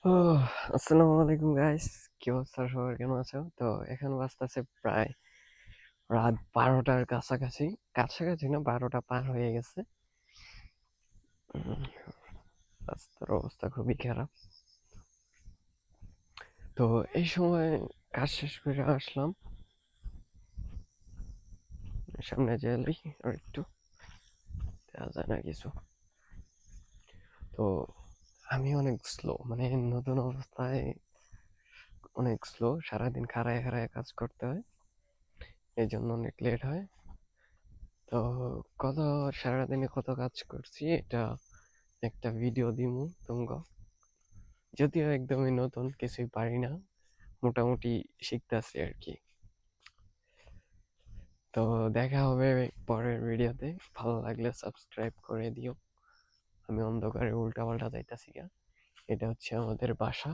ও আসসালামু আলাইকুম গাইস, কি অবস্থা সবার, কেমন আছো? তো এখন বাজতেছে প্রায় রাত 12টার কাছাকাছি। কাছাকাছি না, 12টা পার হয়ে গেছে। উম, রাস্তার অবস্থা খুবই খারাপ। তো এই সময় কাজ শেষ করে আসলাম, সামনে যে এলি আর একটু দেওয়া যায় না কিছু। তো আমি অনেক স্লো, মানে নতুন অবস্থায় অনেক স্লো, সারাদিন খাড়ায় খাড়ায় কাজ করতে হয়, এই জন্য অনেক লেট হয়। তো কত সারাদিনে কত কাজ করছি এটা একটা ভিডিও দিমু তোমরা। যদিও একদমই নতুন, কিছুই পারি না, মোটামুটি শিখতেছি আর কি। তো দেখা হবে পরের ভিডিওতে। ভালো লাগলে সাবস্ক্রাইব করে দিও। আমি অন্ধকারে উল্টা পাল্টা যাইতাছি গা। এটা হচ্ছে আমাদের বাসা।